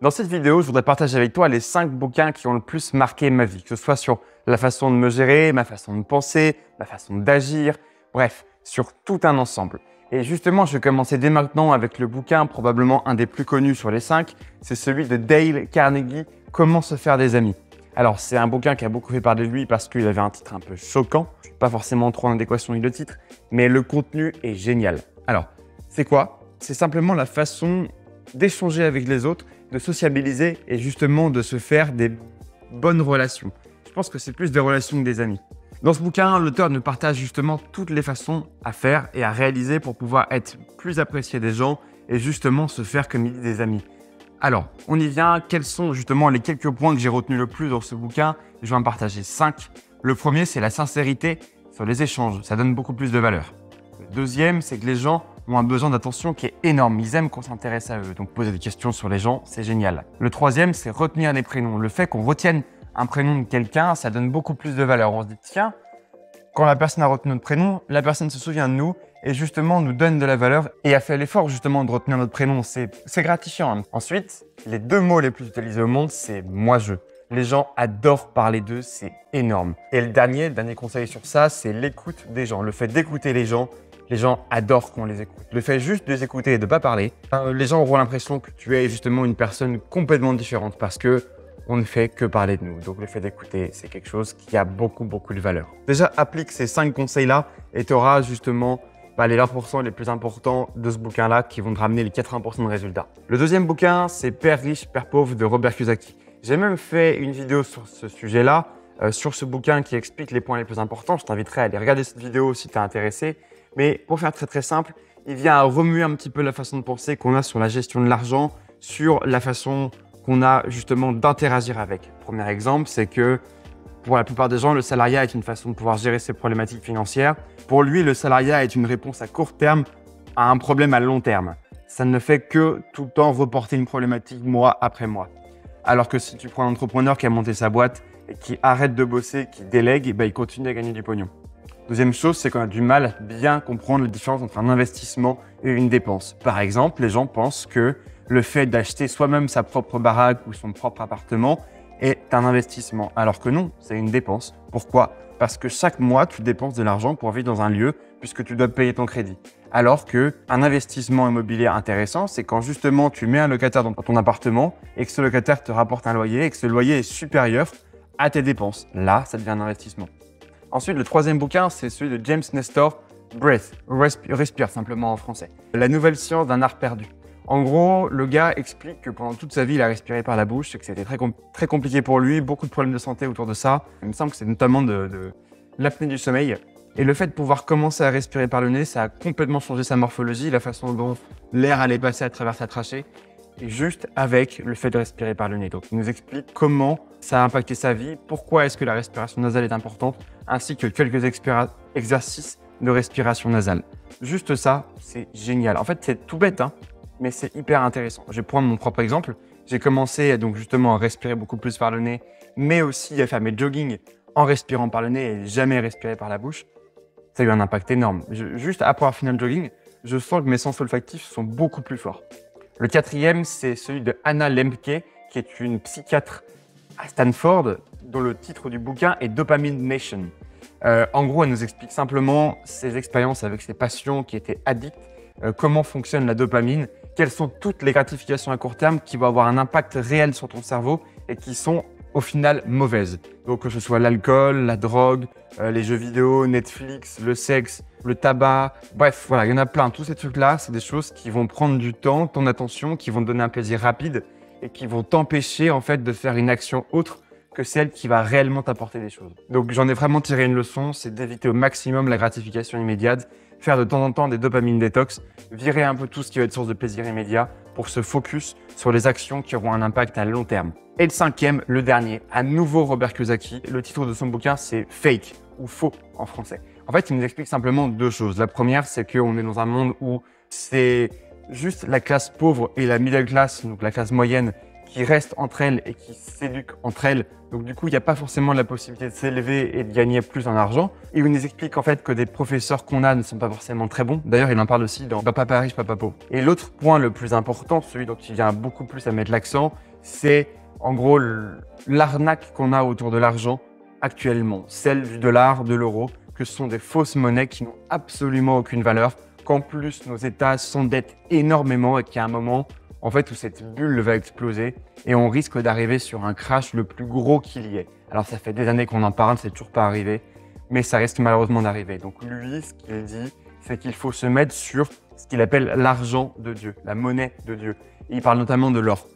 Dans cette vidéo, je voudrais partager avec toi les 5 bouquins qui ont le plus marqué ma vie, que ce soit sur la façon de me gérer, ma façon de penser, ma façon d'agir, bref, sur tout un ensemble. Et justement, je vais commencer dès maintenant avec le bouquin, probablement un des plus connus sur les 5, c'est celui de Dale Carnegie, Comment se faire des amis. Alors, c'est un bouquin qui a beaucoup fait parler de lui parce qu'il avait un titre un peu choquant, pas forcément trop en adéquation avec le titre, mais le contenu est génial. Alors, c'est quoi? C'est simplement la façon d'échanger avec les autres, de sociabiliser et justement de se faire des bonnes relations. Je pense que c'est plus des relations que des amis. Dans ce bouquin, l'auteur nous partage justement toutes les façons à faire et à réaliser pour pouvoir être plus apprécié des gens et justement se faire comme il dit des amis. Alors, on y vient. Quels sont justement les quelques points que j'ai retenus le plus dans ce bouquin? Je vais en partager 5. Le premier, c'est la sincérité sur les échanges. Ça donne beaucoup plus de valeur. Le deuxième, c'est que les gens ont un besoin d'attention qui est énorme. Ils aiment qu'on s'intéresse à eux. Donc, poser des questions sur les gens, c'est génial. Le troisième, c'est retenir les prénoms. Le fait qu'on retienne un prénom de quelqu'un, ça donne beaucoup plus de valeur. On se dit, tiens, quand la personne a retenu notre prénom, la personne se souvient de nous et justement nous donne de la valeur et a fait l'effort justement de retenir notre prénom. C'est gratifiant, hein. Ensuite, les 2 mots les plus utilisés au monde, c'est « moi-je ». Les gens adorent parler d'eux, c'est énorme. Et le dernier conseil sur ça, c'est l'écoute des gens. Le fait d'écouter les gens adorent qu'on les écoute. Le fait juste de les écouter et de ne pas parler, les gens auront l'impression que tu es justement une personne complètement différente parce que on ne fait que parler de nous. Donc le fait d'écouter, c'est quelque chose qui a beaucoup de valeur. Déjà, applique ces 5 conseils-là et tu auras justement les 20% les plus importants de ce bouquin-là qui vont te ramener les 80% de résultats. Le deuxième bouquin, c'est Père riche, Père pauvre de Robert Kiyosaki. J'ai même fait une vidéo sur ce sujet-là, sur ce bouquin qui explique les points les plus importants. Je t'inviterai à aller regarder cette vidéo si tu es intéressé. Mais pour faire très simple, il vient à remuer un petit peu la façon de penser qu'on a sur la gestion de l'argent, sur la façon qu'on a justement d'interagir avec. Premier exemple, c'est que pour la plupart des gens, le salariat est une façon de pouvoir gérer ses problématiques financières. Pour lui, le salariat est une réponse à court terme à un problème à long terme. Ça ne fait que tout le temps reporter une problématique mois après mois. Alors que si tu prends un entrepreneur qui a monté sa boîte et qui arrête de bosser, qui délègue, il continue à gagner du pognon. Deuxième chose, c'est qu'on a du mal à bien comprendre la différence entre un investissement et une dépense. Par exemple, les gens pensent que le fait d'acheter soi-même sa propre baraque ou son propre appartement est un investissement, alors que non, c'est une dépense. Pourquoi? Parce que chaque mois, tu dépenses de l'argent pour vivre dans un lieu puisque tu dois payer ton crédit. Alors qu'un investissement immobilier intéressant, c'est quand justement tu mets un locataire dans ton appartement et que ce locataire te rapporte un loyer et que ce loyer est supérieur à tes dépenses. Là, ça devient un investissement. Ensuite, le troisième bouquin, c'est celui de James Nestor, Breath, respire simplement en français. La nouvelle science d'un art perdu. En gros, le gars explique que pendant toute sa vie, il a respiré par la bouche et que c'était très compliqué pour lui, beaucoup de problèmes de santé autour de ça. Il me semble que c'est notamment de l'apnée du sommeil. Et le fait de pouvoir commencer à respirer par le nez, ça a complètement changé sa morphologie, la façon dont l'air allait passer à travers sa trachée, et juste avec le fait de respirer par le nez. Donc, il nous explique comment ça a impacté sa vie, pourquoi est-ce que la respiration nasale est importante, ainsi que quelques exercices de respiration nasale. Juste ça, c'est génial. En fait, c'est tout bête, hein, mais c'est hyper intéressant. Je vais prendre mon propre exemple. J'ai commencé donc justement à respirer beaucoup plus par le nez, mais aussi à faire mes jogging en respirant par le nez et jamais respirer par la bouche. Ça a eu un impact énorme. Juste après avoir fini le jogging, je sens que mes sens olfactifs sont beaucoup plus forts. Le quatrième, c'est celui de Anna Lembke, qui est une psychiatre à Stanford, dont le titre du bouquin est Dopamine Nation. En gros, elle nous explique simplement ses expériences avec ses patients qui étaient addicts, comment fonctionne la dopamine, quelles sont toutes les gratifications à court terme qui vont avoir un impact réel sur ton cerveau et qui sont au final mauvaises. Donc que ce soit l'alcool, la drogue, les jeux vidéo, Netflix, le sexe, le tabac, bref, voilà, il y en a plein. Tous ces trucs-là, c'est des choses qui vont prendre du temps, ton attention, qui vont te donner un plaisir rapide et qui vont t'empêcher en fait de faire une action autre que celle qui va réellement t'apporter des choses. Donc j'en ai vraiment tiré une leçon, c'est d'éviter au maximum la gratification immédiate, faire de temps en temps des dopamine détox, virer un peu tout ce qui va être source de plaisir immédiat pour se focus sur les actions qui auront un impact à long terme. Et le cinquième, le dernier, à nouveau Robert Kiyosaki. Le titre de son bouquin, c'est Fake ou faux en français. En fait, il nous explique simplement 2 choses. La première, c'est qu'on est dans un monde où c'est juste la classe pauvre et la middle class, donc la classe moyenne, qui restent entre elles et qui s'éduquent entre elles. Donc du coup, il n'y a pas forcément la possibilité de s'élever et de gagner plus en argent. Et il nous explique en fait que des professeurs qu'on a ne sont pas forcément très bons. D'ailleurs, il en parle aussi dans Papa riche, Papa pauvre. Et l'autre point le plus important, celui dont il vient beaucoup plus à mettre l'accent, c'est en gros l'arnaque qu'on a autour de l'argent actuellement, celle du dollar, de l'euro, que ce sont des fausses monnaies qui n'ont absolument aucune valeur, qu'en plus nos États s'endettent énormément et qu'il y a un moment en fait où cette bulle va exploser et on risque d'arriver sur un crash le plus gros qu'il y ait. Alors ça fait des années qu'on en parle, c'est toujours pas arrivé, mais ça risque malheureusement d'arriver. Donc lui, ce qu'il dit, c'est qu'il faut se mettre sur ce qu'il appelle l'argent de Dieu, la monnaie de Dieu. Et il parle notamment de l'or.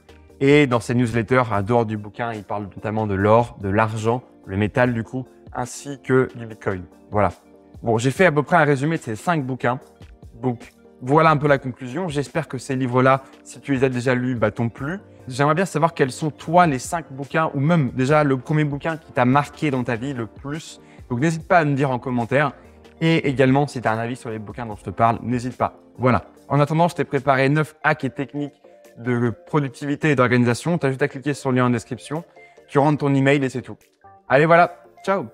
Et dans ses newsletters, à dehors du bouquin, il parle notamment de l'or, de l'argent, le métal du coup, ainsi que du Bitcoin. Voilà. Bon, j'ai fait à peu près un résumé de ces 5 bouquins. Donc, voilà un peu la conclusion. J'espère que ces livres-là, si tu les as déjà lus, t'ont plu. J'aimerais bien savoir quels sont, toi, les 5 bouquins, ou même déjà le premier bouquin qui t'a marqué dans ta vie le plus. Donc, n'hésite pas à me dire en commentaire. Et également, si tu as un avis sur les bouquins dont je te parle, n'hésite pas. Voilà. En attendant, je t'ai préparé 9 hacks et techniques de productivité et d'organisation. Tu as juste à cliquer sur le lien en description. Tu rentres ton email et c'est tout. Allez, voilà. Ciao!